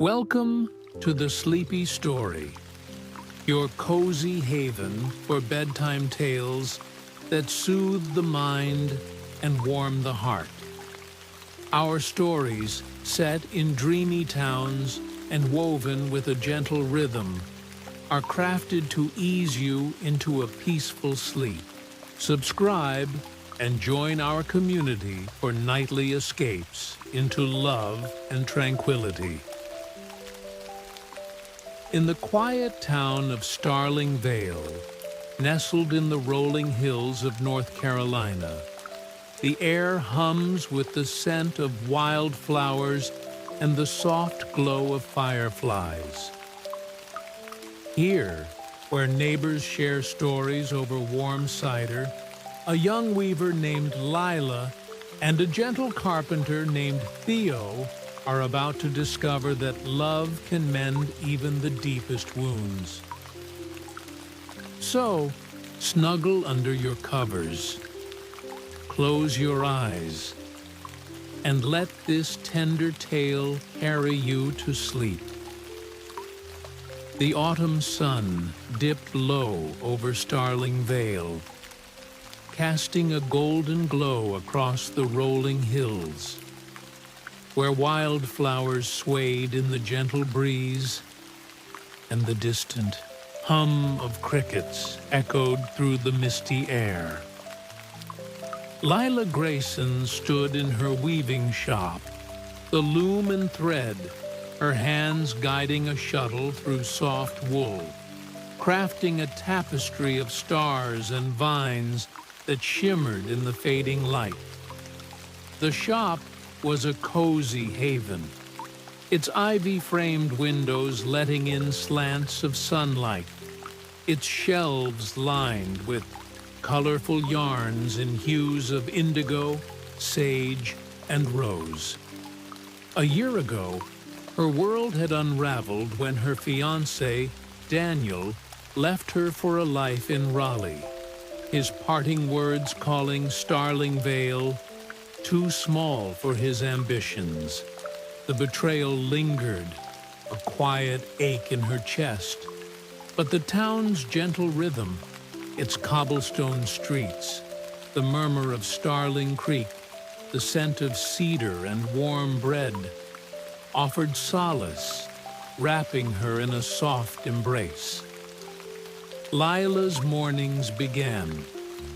Welcome to the Sleepy Story, your cozy haven for bedtime tales that soothe the mind and warm the heart. Our stories, set in dreamy towns and woven with a gentle rhythm, are crafted to ease you into a peaceful sleep. Subscribe and join our community for nightly escapes into love and tranquility. In the quiet town of Starling Vale, nestled in the rolling hills of North Carolina, the air hums with the scent of wildflowers and the soft glow of fireflies. Here, where neighbors share stories over warm cider, a young weaver named Lila and a gentle carpenter named Theo are about to discover that love can mend even the deepest wounds. So, snuggle under your covers, close your eyes, and let this tender tale carry you to sleep. The autumn sun dipped low over Starling Vale, casting a golden glow across the rolling hills, where wildflowers swayed in the gentle breeze, and the distant hum of crickets echoed through the misty air. Lila Grayson stood in her weaving shop, the loom and thread, her hands guiding a shuttle through soft wool, crafting a tapestry of stars and vines that shimmered in the fading light. The shop was a cozy haven, its ivy-framed windows letting in slants of sunlight, its shelves lined with colorful yarns in hues of indigo, sage, and rose. A year ago, her world had unraveled when her fiancé, Daniel, left her for a life in Raleigh, his parting words calling Starling Vale too small for his ambitions. The betrayal lingered, a quiet ache in her chest. But the town's gentle rhythm, its cobblestone streets, the murmur of Starling Creek, the scent of cedar and warm bread, offered solace, wrapping her in a soft embrace. Lila's mornings began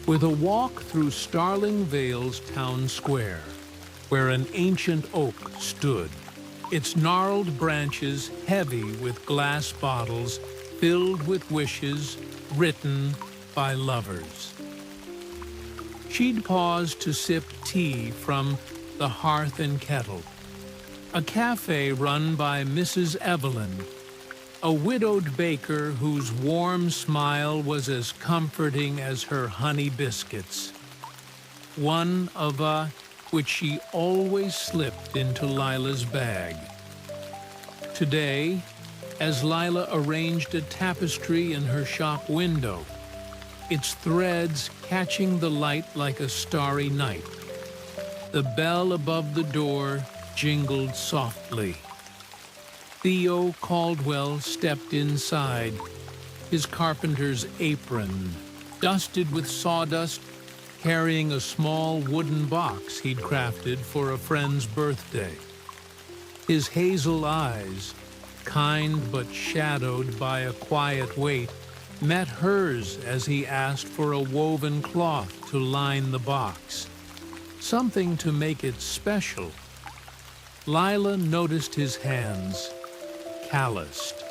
with a walk through Starling Vale's town square, where an ancient oak stood, its gnarled branches heavy with glass bottles filled with wishes written by lovers. She'd pause to sip tea from the Hearth and Kettle, a cafe run by Mrs. Evelyn, a widowed baker whose warm smile was as comforting as her honey biscuits, one of which she always slipped into Lila's bag. Today, as Lila arranged a tapestry in her shop window, its threads catching the light like a starry night, the bell above the door jingled softly. Theo Caldwell stepped inside, his carpenter's apron dusted with sawdust, carrying a small wooden box he'd crafted for a friend's birthday. His hazel eyes, kind but shadowed by a quiet weight, met hers as he asked for a woven cloth to line the box, something to make it special. Lila noticed his hands, calloused,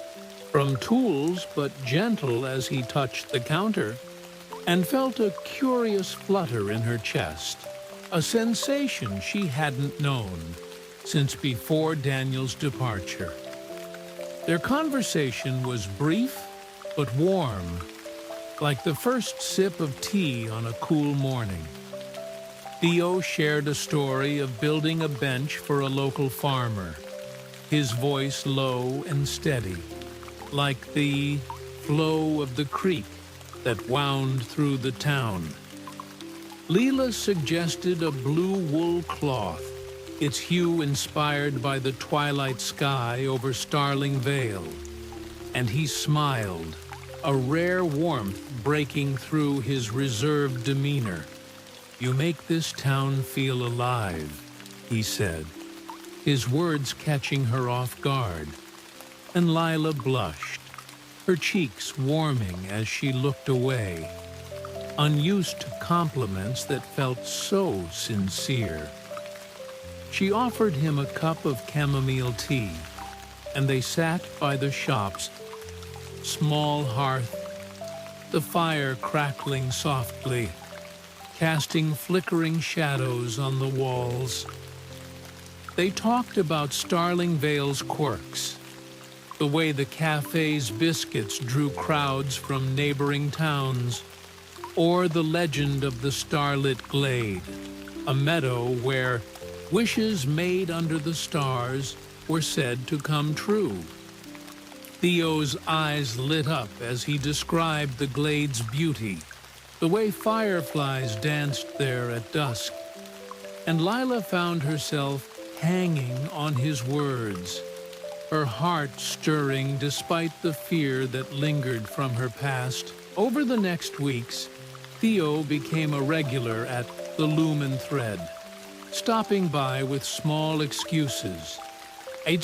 from tools but gentle as he touched the counter, and felt a curious flutter in her chest, a sensation she hadn't known since before Daniel's departure. Their conversation was brief but warm, like the first sip of tea on a cool morning. Theo shared a story of building a bench for a local farmer, his voice low and steady, like the flow of the creek that wound through the town. Leela suggested a blue wool cloth, its hue inspired by the twilight sky over Starling Vale. And he smiled, a rare warmth breaking through his reserved demeanor. "You make this town feel alive," he said, his words catching her off guard. And Lila blushed, her cheeks warming as she looked away, unused to compliments that felt so sincere. She offered him a cup of chamomile tea, and they sat by the shop's small hearth, the fire crackling softly, casting flickering shadows on the walls. They talked about Starling Vale's quirks, the way the cafe's biscuits drew crowds from neighboring towns, or the legend of the starlit glade, a meadow where wishes made under the stars were said to come true. Theo's eyes lit up as he described the glade's beauty, the way fireflies danced there at dusk, and Lila found herself hanging on his words, her heart stirring despite the fear that lingered from her past. Over the next weeks, Theo became a regular at the Loom and Thread, stopping by with small excuses, a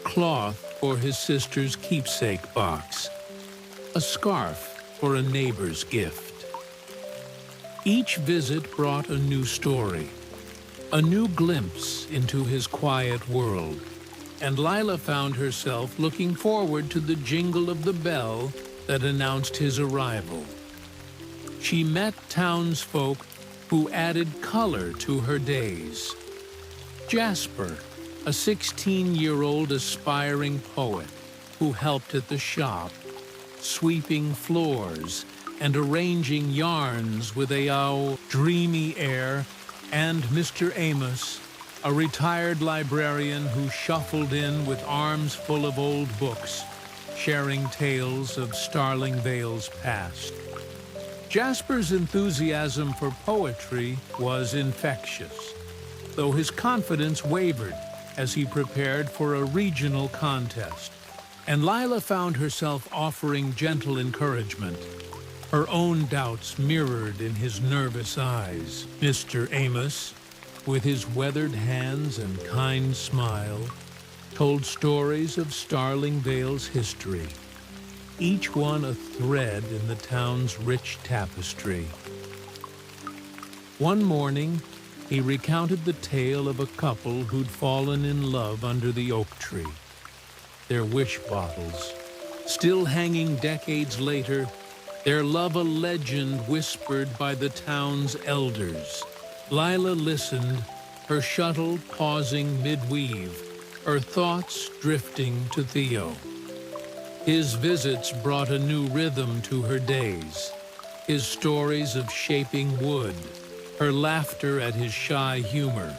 cloth for his sister's keepsake box, a scarf for a neighbor's gift. Each visit brought a new story, a new glimpse into his quiet world, and Lila found herself looking forward to the jingle of the bell that announced his arrival. She met townsfolk who added color to her days. Jasper, a 16-year-old aspiring poet who helped at the shop, sweeping floors and arranging yarns with a dreamy air, and Mr. Amos, a retired librarian who shuffled in with arms full of old books, sharing tales of Starling Vale's past. Jasper's enthusiasm for poetry was infectious, though his confidence wavered as he prepared for a regional contest, and Lila found herself offering gentle encouragement, her own doubts mirrored in his nervous eyes. Mr. Amos, with his weathered hands and kind smile, told stories of Starling Vale's history, each one a thread in the town's rich tapestry. One morning, he recounted the tale of a couple who'd fallen in love under the oak tree. Their wish bottles, still hanging decades later, their love a legend whispered by the town's elders. Lila listened, her shuttle pausing mid-weave, her thoughts drifting to Theo. His visits brought a new rhythm to her days, his stories of shaping wood, her laughter at his shy humor,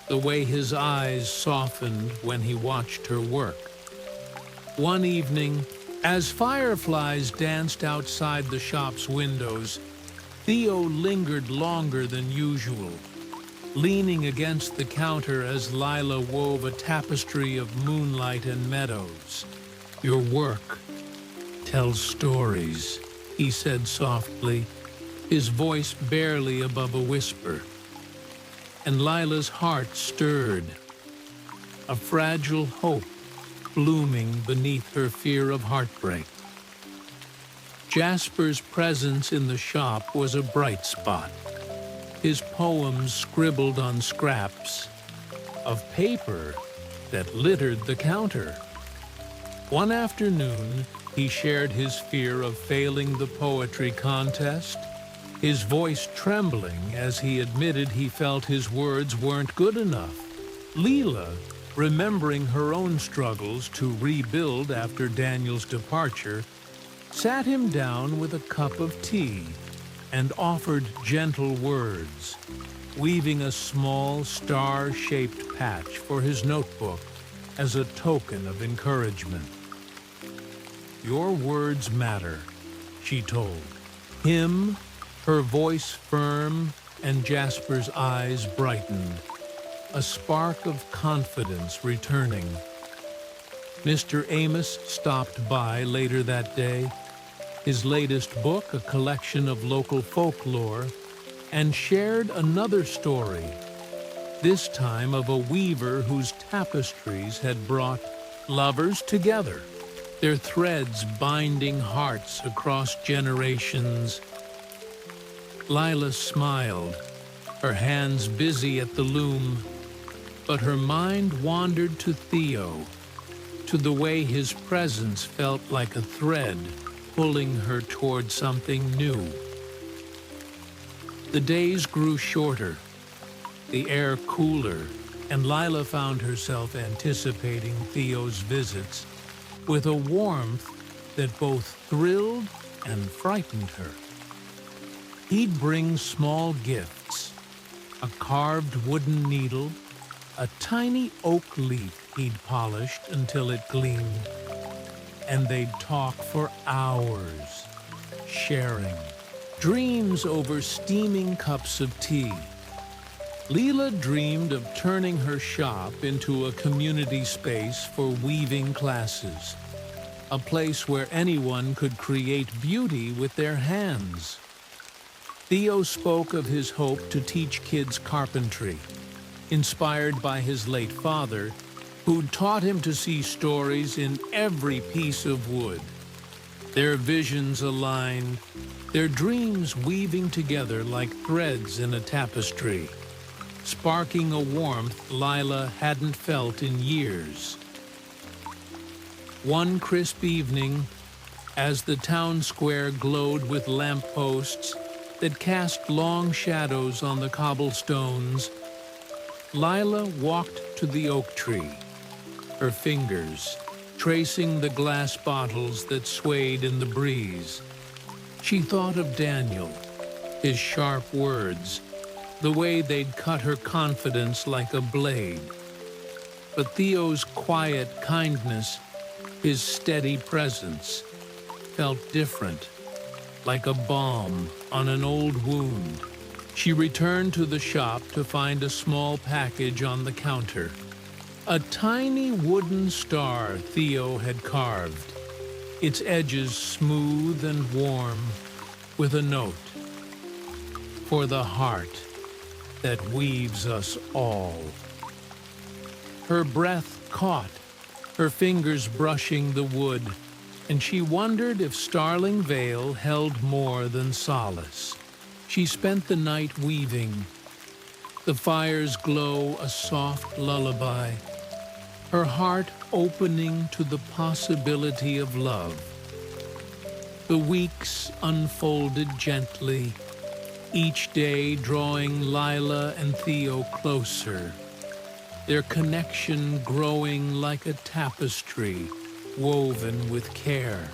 the way his eyes softened when he watched her work. One evening, as fireflies danced outside the shop's windows, Theo lingered longer than usual, leaning against the counter as Lila wove a tapestry of moonlight and meadows. "Your work tells stories," he said softly, his voice barely above a whisper. And Lila's heart stirred, a fragile hope blooming beneath her fear of heartbreak. Jasper's presence in the shop was a bright spot, his poems scribbled on scraps of paper that littered the counter. One afternoon, he shared his fear of failing the poetry contest, his voice trembling as he admitted he felt his words weren't good enough. Lila, remembering her own struggles to rebuild after Daniel's departure, sat him down with a cup of tea and offered gentle words, weaving a small star-shaped patch for his notebook as a token of encouragement. "Your words matter," she told him, her voice firm and Jasper's eyes brightened. a spark of confidence returning. Mr. Amos stopped by later that day, his latest book a collection of local folklore, and shared another story, this time of a weaver whose tapestries had brought lovers together, their threads binding hearts across generations. Lila smiled, her hands busy at the loom, but her mind wandered to Theo, to the way his presence felt like a thread pulling her toward something new. The days grew shorter, the air cooler, and Lila found herself anticipating Theo's visits with a warmth that both thrilled and frightened her. He'd bring small gifts, a carved wooden needle, a tiny oak leaf he'd polished until it gleamed, and they'd talk for hours, sharing dreams over steaming cups of tea. Leela dreamed of turning her shop into a community space for weaving classes, a place where anyone could create beauty with their hands. Theo spoke of his hope to teach kids carpentry, inspired by his late father, who'd taught him to see stories in every piece of wood. Their visions aligned, their dreams weaving together like threads in a tapestry, sparking a warmth Lila hadn't felt in years. One crisp evening, as the town square glowed with lampposts that cast long shadows on the cobblestones, Lila walked to the oak tree, her fingers tracing the glass bottles that swayed in the breeze. She thought of Daniel, his sharp words, the way they'd cut her confidence like a blade. But Theo's quiet kindness, his steady presence, felt different, like a balm on an old wound. She returned to the shop to find a small package on the counter. A tiny wooden star Theo had carved, its edges smooth and warm, with a note: "For the heart that weaves us all." Her breath caught, her fingers brushing the wood, and she wondered if Starling Vale held more than solace. She spent the night weaving, the fire's glow a soft lullaby, her heart opening to the possibility of love. The weeks unfolded gently, each day drawing Lila and Theo closer, their connection growing like a tapestry woven with care.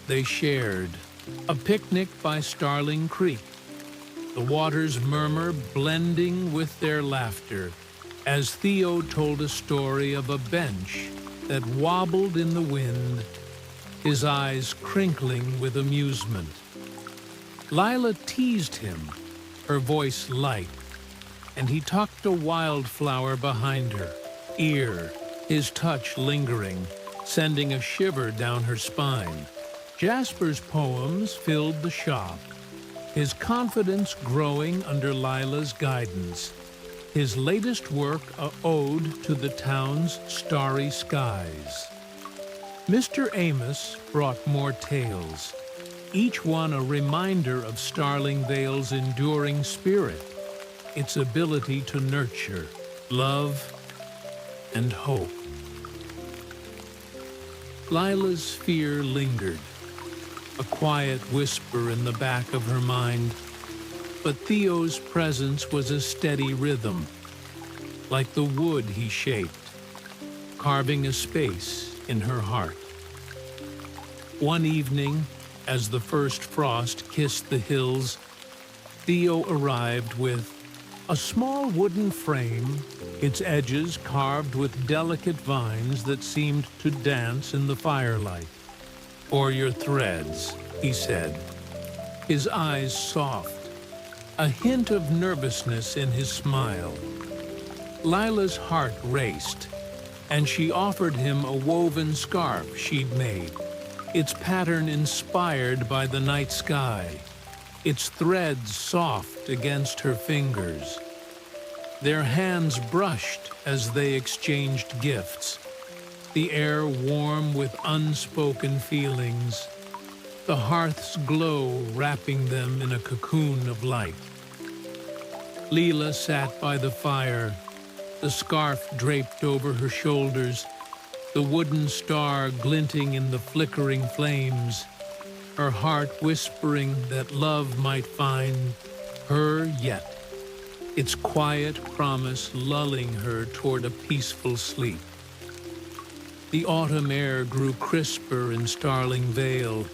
They shared a picnic by Starling Creek, the water's murmur blending with their laughter, as Theo told a story of a bench that wobbled in the wind, his eyes crinkling with amusement. Lila teased him, her voice light, and he tucked a wildflower behind her ear, his touch lingering, sending a shiver down her spine. Jasper's poems filled the shop, his confidence growing under Lila's guidance. His latest work a ode to the town's starry skies. Mr. Amos brought more tales, each one a reminder of Starling Vale's enduring spirit, its ability to nurture, love, and hope. Lila's fear lingered, a quiet whisper in the back of her mind, but Theo's presence was a steady rhythm, like the wood he shaped, carving a space in her heart. One evening, as the first frost kissed the hills, Theo arrived with a small wooden frame, its edges carved with delicate vines that seemed to dance in the firelight. "For your threads," he said, his eyes soft, a hint of nervousness in his smile. Lila's heart raced, and she offered him a woven scarf she'd made, its pattern inspired by the night sky, its threads soft against her fingers. Their hands brushed as they exchanged gifts, the air warm with unspoken feelings, the hearth's glow wrapping them in a cocoon of light. Leela sat by the fire, the scarf draped over her shoulders, the wooden star glinting in the flickering flames, her heart whispering that love might find her yet, its quiet promise lulling her toward a peaceful sleep. The autumn air grew crisper in Starling Vale,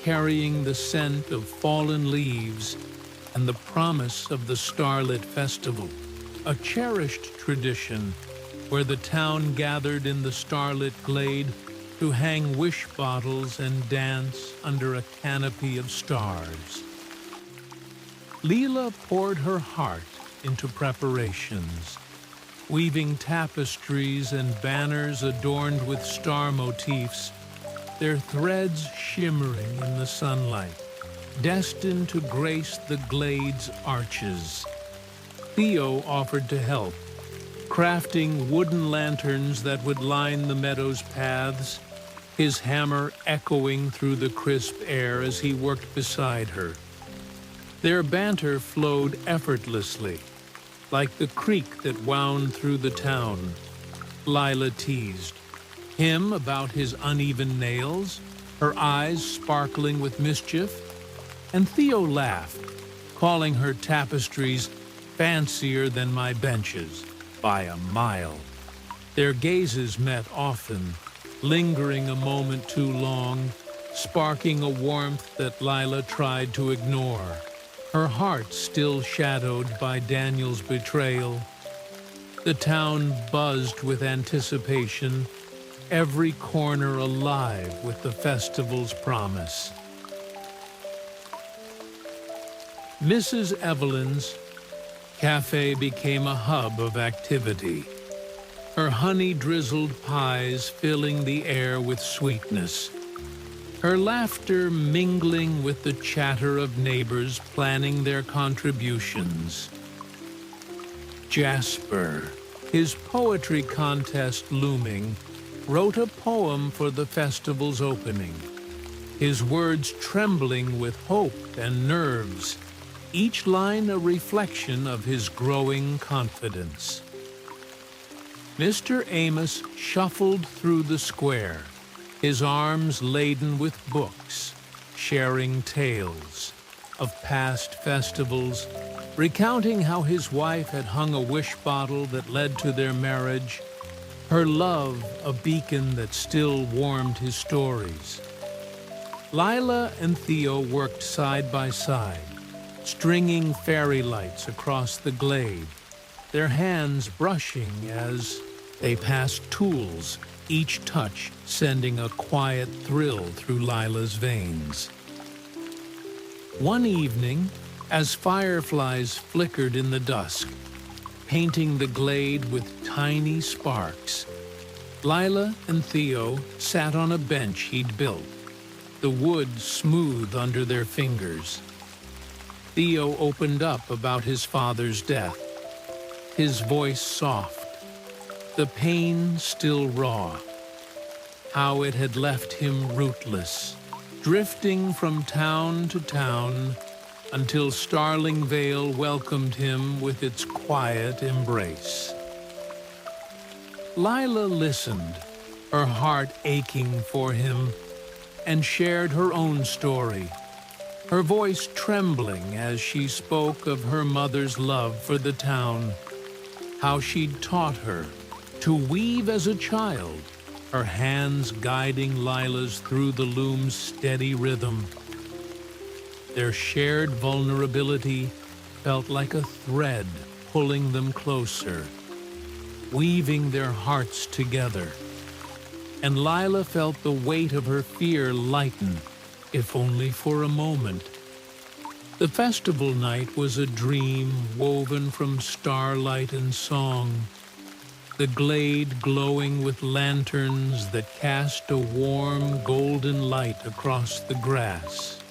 carrying the scent of fallen leaves and the promise of the Starlit Festival, a cherished tradition where the town gathered in the starlit glade to hang wish bottles and dance under a canopy of stars. Leela poured her heart into preparations, weaving tapestries and banners adorned with star motifs, their threads shimmering in the sunlight, destined to grace the glade's arches. Theo offered to help, crafting wooden lanterns that would line the meadow's paths, his hammer echoing through the crisp air as he worked beside her. Their banter flowed effortlessly, like the creek that wound through the town. Lila teased him about his uneven nails, her eyes sparkling with mischief, and Theo laughed, calling her tapestries fancier than my benches by a mile. Their gazes met often, lingering a moment too long, sparking a warmth that Lila tried to ignore, her heart still shadowed by Daniel's betrayal. The town buzzed with anticipation, every corner alive with the festival's promise. Mrs. Evelyn's cafe became a hub of activity, her honey-drizzled pies filling the air with sweetness, her laughter mingling with the chatter of neighbors planning their contributions. Jasper, his poetry contest looming, wrote a poem for the festival's opening, his words trembling with hope and nerves, each line a reflection of his growing confidence. Mr. Amos shuffled through the square, his arms laden with books, sharing tales of past festivals, recounting how his wife had hung a wish bottle that led to their marriage, her love a beacon that still warmed his stories. Lila and Theo worked side by side, stringing fairy lights across the glade, their hands brushing as they passed tools, each touch sending a quiet thrill through Lila's veins. One evening, as fireflies flickered in the dusk, painting the glade with tiny sparks, Lila and Theo sat on a bench he'd built, the wood smooth under their fingers. Theo opened up about his father's death, his voice soft, the pain still raw, how it had left him rootless, drifting from town to town until Starling Vale welcomed him with its quiet embrace. Lila listened, her heart aching for him, and shared her own story, her voice trembling as she spoke of her mother's love for the town, how she'd taught her to weave as a child, her hands guiding Lila's through the loom's steady rhythm. Their shared vulnerability felt like a thread pulling them closer, weaving their hearts together. And Lila felt the weight of her fear lighten, if only for a moment. The festival night was a dream woven from starlight and song, the glade glowing with lanterns that cast a warm golden light across the grass.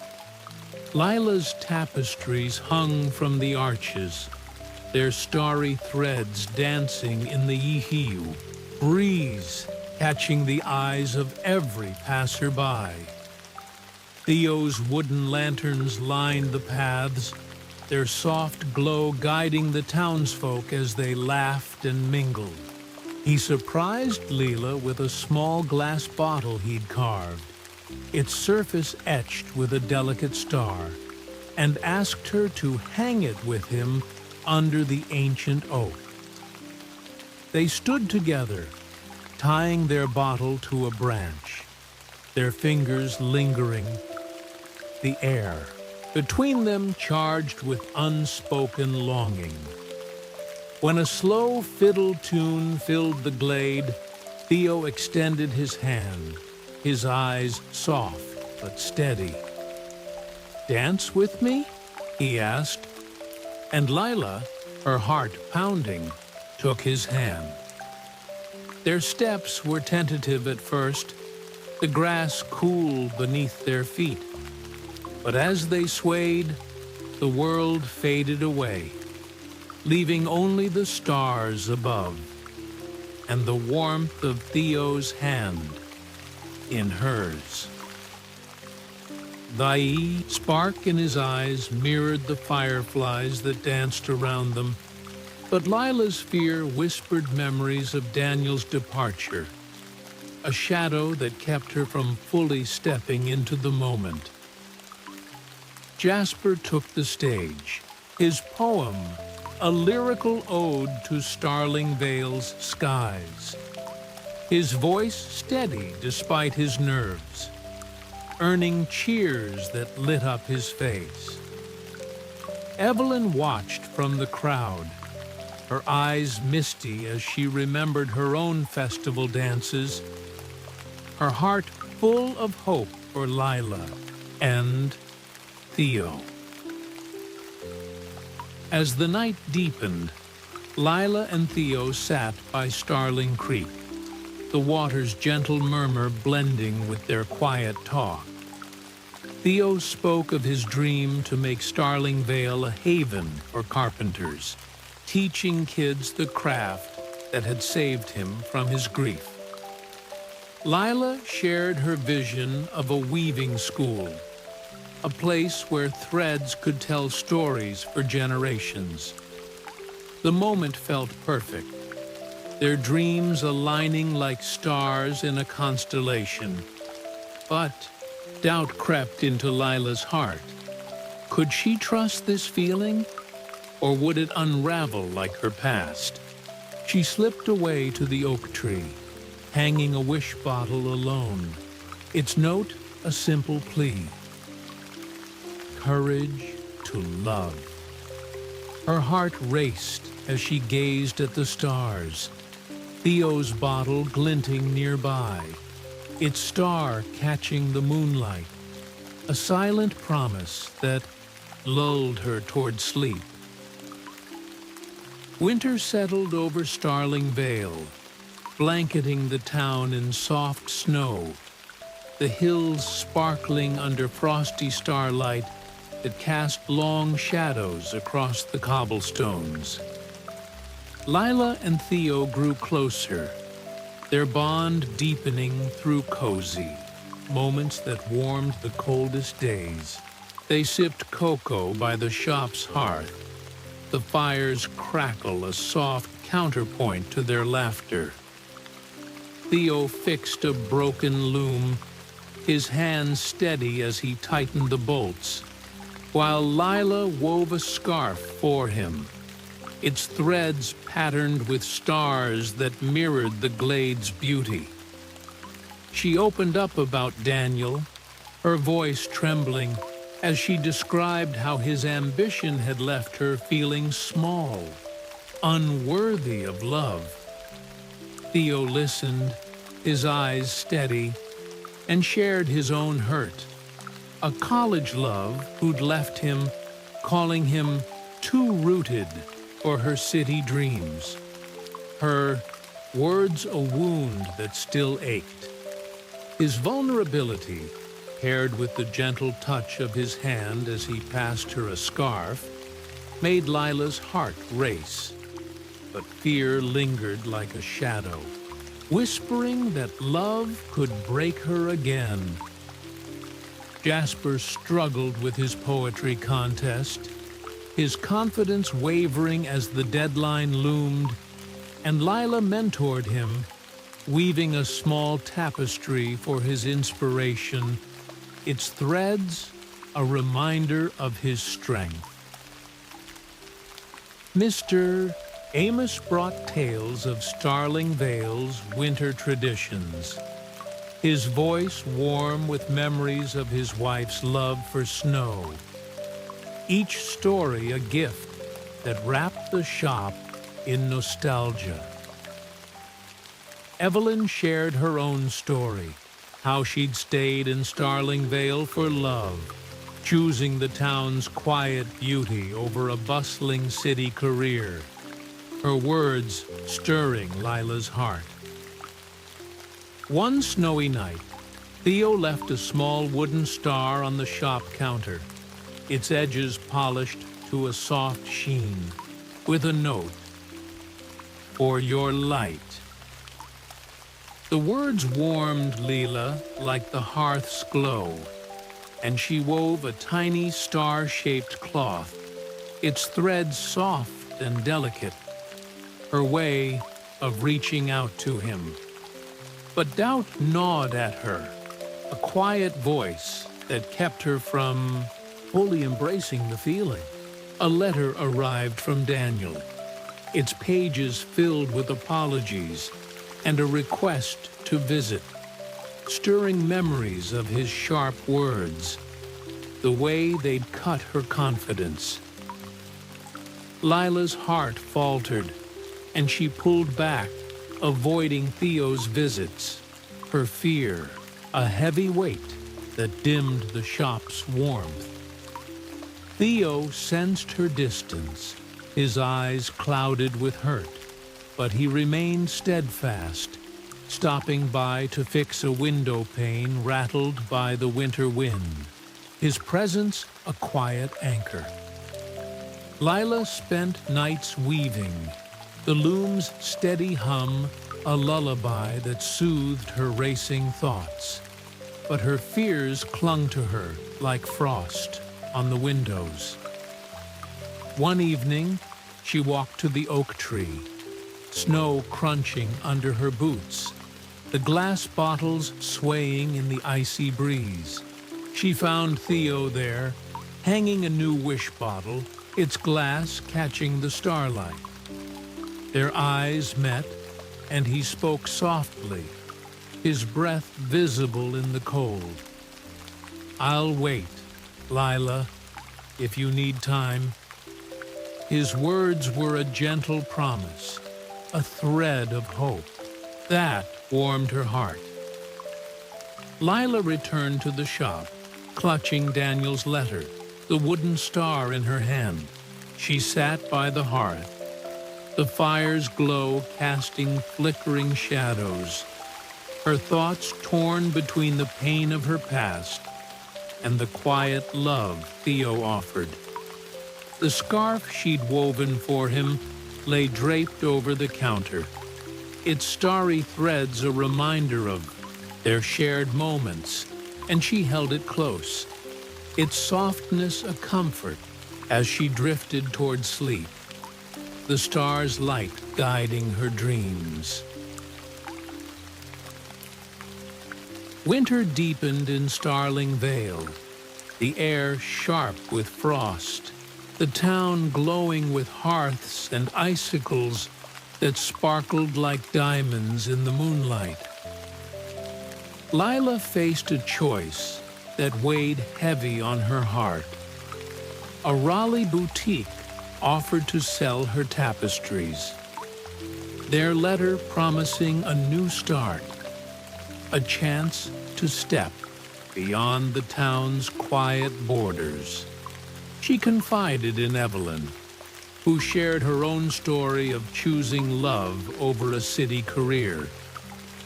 Lila's tapestries hung from the arches, their starry threads dancing in the yihiu, breeze catching the eyes of every passerby. Theo's wooden lanterns lined the paths, their soft glow guiding the townsfolk as they laughed and mingled. He surprised Lila with a small glass bottle he'd carved, its surface etched with a delicate star, and asked her to hang it with him under the ancient oak. They stood together, tying their bottle to a branch, their fingers lingering, the air between them charged with unspoken longing. When a slow fiddle tune filled the glade, Theo extended his hand, his eyes soft but steady. "Dance with me?" he asked, and Lila, her heart pounding, took his hand. Their steps were tentative at first, the grass cool beneath their feet. But as they swayed, the world faded away, leaving only the stars above and the warmth of Theo's hand in hers. The spark in his eyes mirrored the fireflies that danced around them, but Lila's fear whispered memories of Daniel's departure, a shadow that kept her from fully stepping into the moment. Jasper took the stage, his poem a lyrical ode to Starling Vale's skies, his voice steady despite his nerves, earning cheers that lit up his face. Evelyn watched from the crowd, her eyes misty as she remembered her own festival dances, her heart full of hope for Lila and Theo. As the night deepened, Lila and Theo sat by Starling Creek, the water's gentle murmur blending with their quiet talk. Theo spoke of his dream to make Starling Vale a haven for carpenters, teaching kids the craft that had saved him from his grief. Lila shared her vision of a weaving school, a place where threads could tell stories for generations. The moment felt perfect, their dreams aligning like stars in a constellation. But doubt crept into Lila's heart. Could she trust this feeling, or would it unravel like her past? She slipped away to the oak tree, hanging a wish bottle alone, its note a simple plea: courage to love. Her heart raced as she gazed at the stars, Theo's bottle glinting nearby, its star catching the moonlight, a silent promise that lulled her toward sleep. Winter settled over Starling Vale, blanketing the town in soft snow, the hills sparkling under frosty starlight that cast long shadows across the cobblestones. Lila and Theo grew closer, their bond deepening through cozy moments that warmed the coldest days. They sipped cocoa by the shop's hearth, the fire's crackle a soft counterpoint to their laughter. Theo fixed a broken loom, his hands steady as he tightened the bolts, while Lila wove a scarf for him, its threads patterned with stars that mirrored the glade's beauty. She opened up about Daniel, her voice trembling as she described how his ambition had left her feeling small, unworthy of love. Theo listened, his eyes steady, and shared his own hurt. A college love who'd left him calling him too rooted for her city dreams. Her words a wound that still ached. His vulnerability, paired with the gentle touch of his hand as he passed her a scarf, made Lila's heart race. But fear lingered like a shadow, whispering that love could break her again. Jasper struggled with his poetry contest, his confidence wavering as the deadline loomed, and Lila mentored him, weaving a small tapestry for his inspiration, its threads a reminder of his strength. Mr. Amos brought tales of Starling Vale's winter traditions, his voice warm with memories of his wife's love for snow. Each story a gift that wrapped the shop in nostalgia. Evelyn shared her own story, how she'd stayed in Starling Vale for love, choosing the town's quiet beauty over a bustling city career, her words stirring Lila's heart. One snowy night, Theo left a small wooden star on the shop counter, its edges polished to a soft sheen, with a note, "For your light." The words warmed Lila like the hearth's glow, and she wove a tiny star-shaped cloth, its threads soft and delicate, her way of reaching out to him. But doubt gnawed at her, a quiet voice that kept her from fully embracing the feeling. A letter arrived from Daniel, its pages filled with apologies and a request to visit, stirring memories of his sharp words, the way they'd cut her confidence. Lila's heart faltered, and she pulled back, avoiding Theo's visits, her fear a heavy weight that dimmed the shop's warmth. Theo sensed her distance, his eyes clouded with hurt, but he remained steadfast, stopping by to fix a window pane rattled by the winter wind, his presence a quiet anchor. Lila spent nights weaving, the loom's steady hum a lullaby that soothed her racing thoughts. But her fears clung to her like frost on the windows. One evening, she walked to the oak tree, snow crunching under her boots, the glass bottles swaying in the icy breeze. She found Theo there, hanging a new wish bottle, its glass catching the starlight. Their eyes met, and he spoke softly, his breath visible in the cold. "I'll wait, Lila, if you need time." His words were a gentle promise, a thread of hope. That warmed her heart. Lila returned to the shop, clutching Daniel's letter, the wooden star in her hand. She sat by the hearth, the fire's glow casting flickering shadows, her thoughts torn between the pain of her past and the quiet love Theo offered. The scarf she'd woven for him lay draped over the counter, its starry threads a reminder of their shared moments, and she held it close, its softness a comfort as she drifted toward sleep, the star's light guiding her dreams. Winter deepened in Starling Vale, the air sharp with frost, the town glowing with hearths and icicles that sparkled like diamonds in the moonlight. Lila faced a choice that weighed heavy on her heart. A Raleigh boutique offered to sell her tapestries, their letter promising a new start, a chance to step beyond the town's quiet borders. She confided in Evelyn, who shared her own story of choosing love over a city career,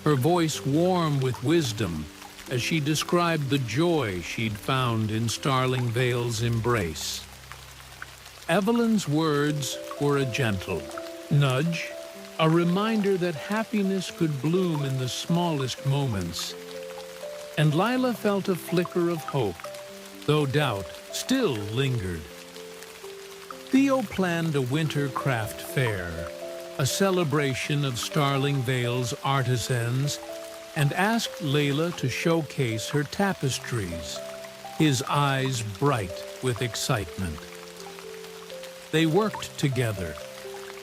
her voice warm with wisdom as she described the joy she'd found in Starling Vale's embrace. Evelyn's words were a gentle nudge, a reminder that happiness could bloom in the smallest moments. And Lila felt a flicker of hope, though doubt still lingered. Theo planned a winter craft fair, a celebration of Starling Vale's artisans, and asked Layla to showcase her tapestries, his eyes bright with excitement. They worked together,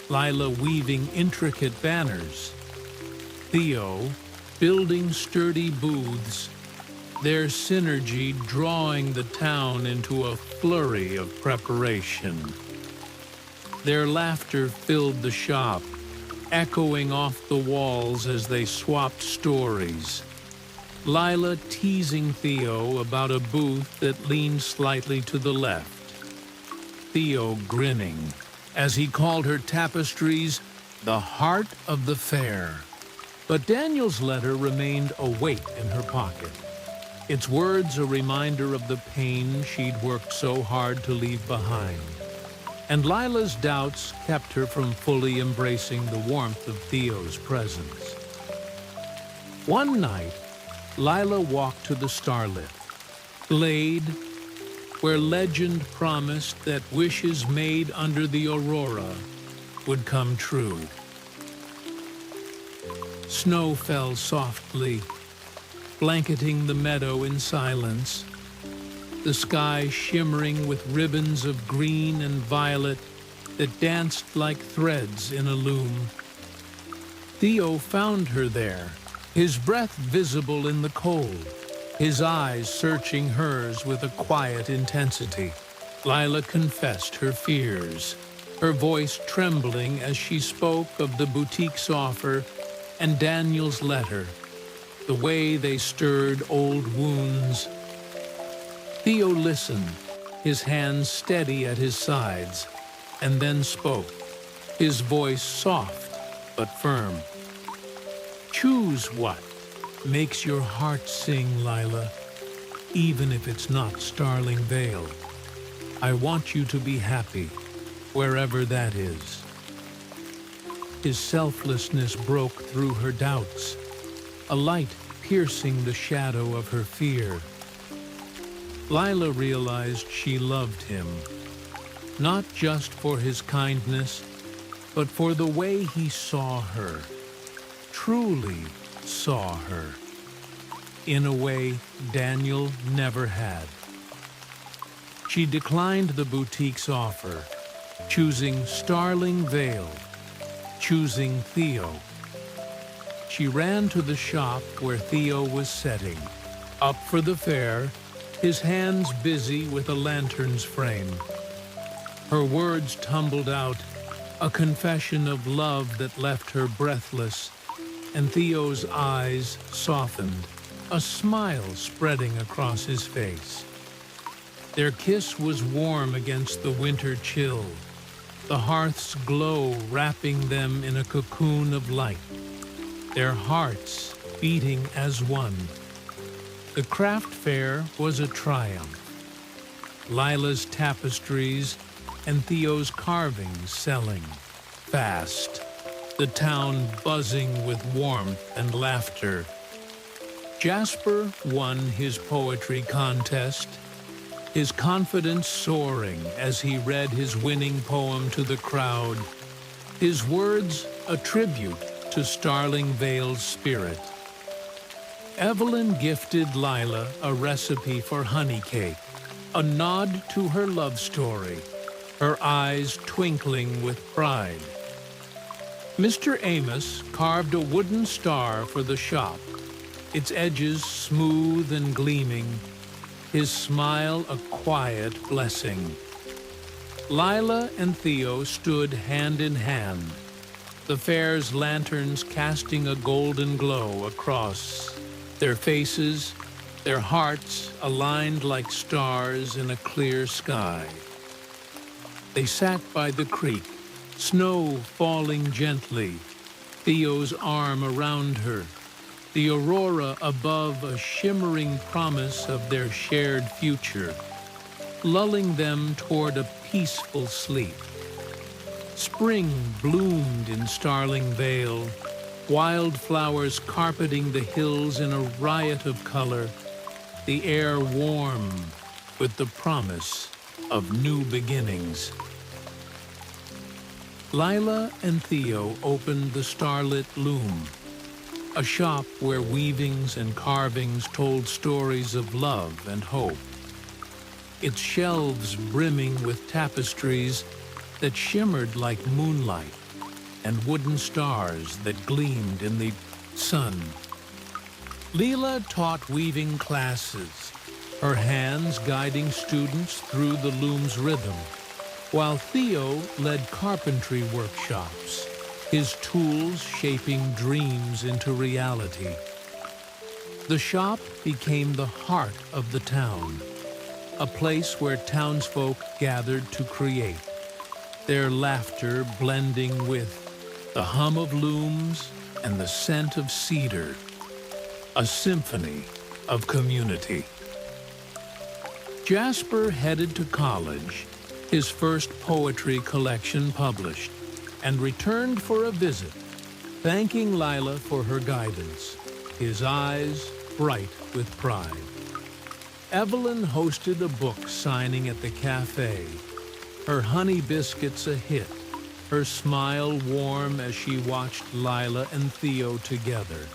Lila weaving intricate banners, Theo building sturdy booths, their synergy drawing the town into a flurry of preparation. Their laughter filled the shop, echoing off the walls as they swapped stories. Lila teasing Theo about a booth that leaned slightly to the left. Theo grinning as he called her tapestries the heart of the fair. But Daniel's letter remained a weight in her pocket, its words a reminder of the pain she'd worked so hard to leave behind. And Lila's doubts kept her from fully embracing the warmth of Theo's presence. One night, Lila walked to the starlit glade where legend promised that wishes made under the aurora would come true. Snow fell softly, blanketing the meadow in silence, the sky shimmering with ribbons of green and violet that danced like threads in a loom. Theo found her there, his breath visible in the cold, his eyes searching hers with a quiet intensity. Lila confessed her fears, her voice trembling as she spoke of the boutique's offer and Daniel's letter, the way they stirred old wounds. Theo listened, his hands steady at his sides, and then spoke, his voice soft but firm. Choose what makes your heart sing, Lila, even if it's not Starling Vale. I want you to be happy, wherever that is. His selflessness broke through her doubts, a light piercing the shadow of her fear. Lila realized she loved him, not just for his kindness, but for the way he saw her, truly saw her, in a way Daniel never had. She declined the boutique's offer, choosing Starling Vale, choosing Theo. She ran to the shop where Theo was setting, up for the fair, his hands busy with a lantern's frame. Her words tumbled out, a confession of love that left her breathless, and Theo's eyes softened, a smile spreading across his face. Their kiss was warm against the winter chill, the hearth's glow wrapping them in a cocoon of light, their hearts beating as one. The craft fair was a triumph. Lila's tapestries and Theo's carvings selling fast, the town buzzing with warmth and laughter. Jasper won his poetry contest, his confidence soaring as he read his winning poem to the crowd, his words a tribute to Starling Vale's spirit. Evelyn gifted Lila a recipe for honey cake, a nod to her love story, her eyes twinkling with pride. Mr. Amos carved a wooden star for the shop, its edges smooth and gleaming, his smile a quiet blessing. Lila and Theo stood hand in hand, the fair's lanterns casting a golden glow across their faces, their hearts aligned like stars in a clear sky. They sat by the creek, snow falling gently, Theo's arm around her, the aurora above a shimmering promise of their shared future, lulling them toward a peaceful sleep. Spring bloomed in Starling Vale, wildflowers carpeting the hills in a riot of color, the air warm with the promise of new beginnings. Lila and Theo opened the Starlit Loom, a shop where weavings and carvings told stories of love and hope. Its shelves brimming with tapestries that shimmered like moonlight and wooden stars that gleamed in the sun. Lila taught weaving classes, her hands guiding students through the loom's rhythm, while Theo led carpentry workshops, his tools shaping dreams into reality. The shop became the heart of the town, a place where townsfolk gathered to create, their laughter blending with the hum of looms and the scent of cedar, a symphony of community. Jasper headed to college, his first poetry collection published, and returned for a visit, thanking Lila for her guidance, his eyes bright with pride. Evelyn hosted a book signing at the cafe, her honey biscuits a hit, her smile warm as she watched Lila and Theo together,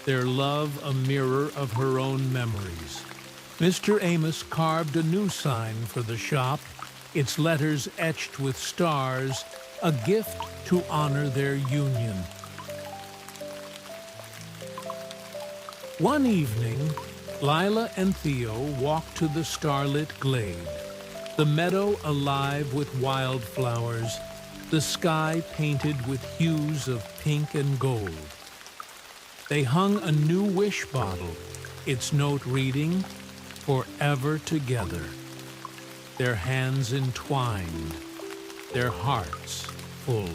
their love a mirror of her own memories. Mr. Amos carved a new sign for the shop, its letters etched with stars, a gift to honor their union. One evening, Lila and Theo walked to the starlit glade, the meadow alive with wildflowers, the sky painted with hues of pink and gold. They hung a new wish bottle, its note reading, "Forever together." Their hands entwined, their hearts full.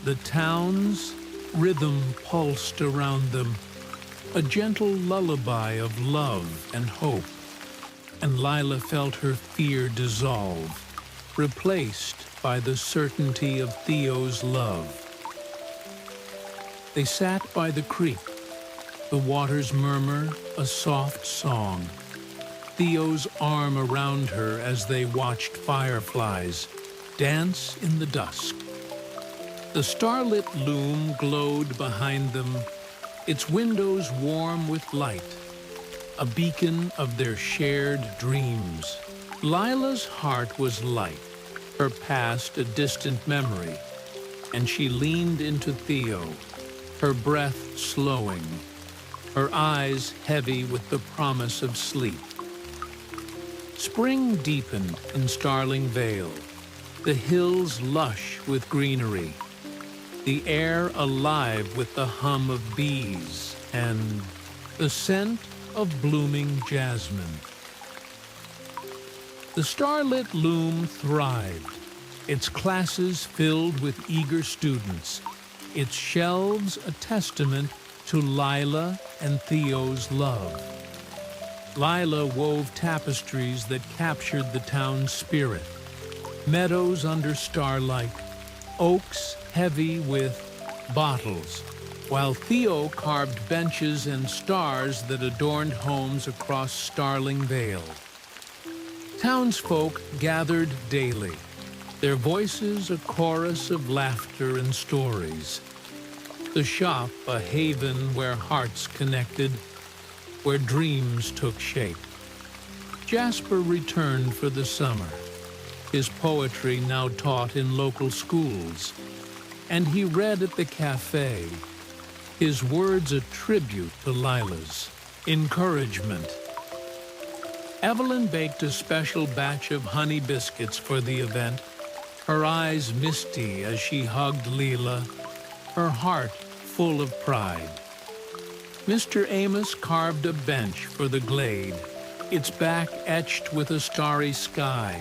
The town's rhythm pulsed around them, a gentle lullaby of love and hope, and Lila felt her fear dissolve, replaced by the certainty of Theo's love. They sat by the creek, the water's murmur a soft song, Theo's arm around her as they watched fireflies dance in the dusk. The starlit loom glowed behind them, its windows warm with light, a beacon of their shared dreams. Lila's heart was light, her past a distant memory, and she leaned into Theo, her breath slowing, her eyes heavy with the promise of sleep. Spring deepened in Starling Vale, the hills lush with greenery, the air alive with the hum of bees and the scent of blooming jasmine. The starlit loom thrived, its classes filled with eager students, its shelves a testament to Lila and Theo's love. Lila wove tapestries that captured the town's spirit, meadows under starlight, oaks heavy with bottles, while Theo carved benches and stars that adorned homes across Starling Vale. Townsfolk gathered daily, their voices a chorus of laughter and stories. The shop a haven where hearts connected, where dreams took shape. Jasper returned for the summer, his poetry now taught in local schools, and he read at the cafe, his words a tribute to Lila's, encouragement. Evelyn baked a special batch of honey biscuits for the event, her eyes misty as she hugged Lila, her heart full of pride. Mr. Amos carved a bench for the glade, its back etched with a starry sky,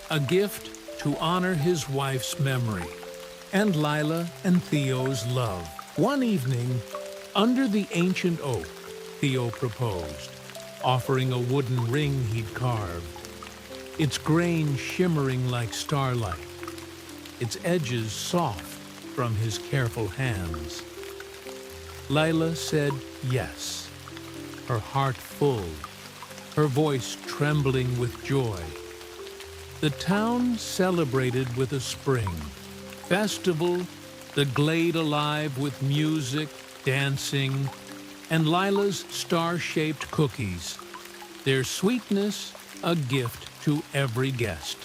a gift to honor his wife's memory, and Lila and Theo's love. One evening, under the ancient oak, Theo proposed, offering a wooden ring he'd carved, its grain shimmering like starlight, its edges soft from his careful hands. Lila said yes, her heart full, her voice trembling with joy. The town celebrated with a spring festival, the glade alive with music, dancing, and Lila's star-shaped cookies, their sweetness a gift to every guest.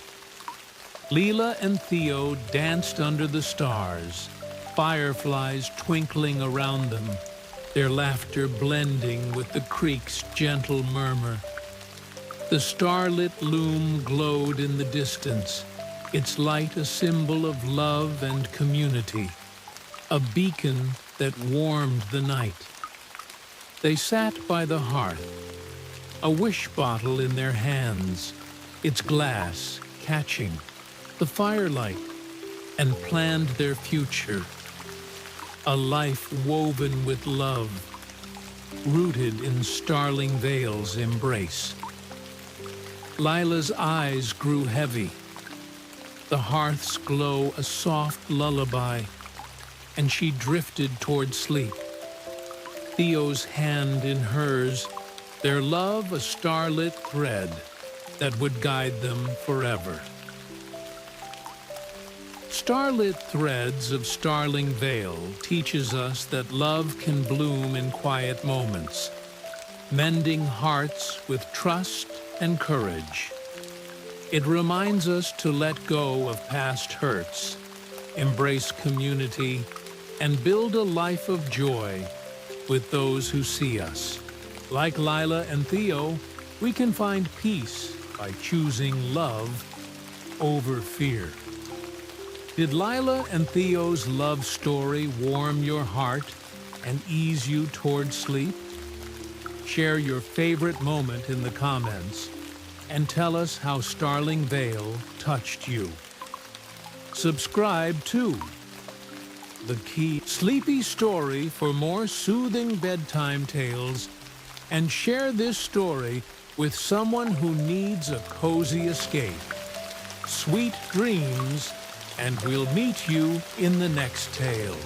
Lila and Theo danced under the stars, fireflies twinkling around them, their laughter blending with the creek's gentle murmur. The starlit loom glowed in the distance, its light a symbol of love and community, a beacon that warmed the night. They sat by the hearth, a wish bottle in their hands, its glass catching the firelight, and planned their future, a life woven with love, rooted in Starling Vale's embrace. Lila's eyes grew heavy, the hearth's glow a soft lullaby, and she drifted toward sleep. Theo's hand in hers, their love a starlit thread that would guide them forever. Starlit Threads of Starling Vale teaches us that love can bloom in quiet moments, mending hearts with trust and courage. It reminds us to let go of past hurts, embrace community, and build a life of joy with those who see us. Like Lila and Theo, we can find peace by choosing love over fear. Did Lila and Theo's love story warm your heart and ease you toward sleep? Share your favorite moment in the comments and tell us how Starling Vale touched you. Subscribe to The Key Sleepy Story for more soothing bedtime tales, and share this story with someone who needs a cozy escape. Sweet dreams, and we'll meet you in the next tale.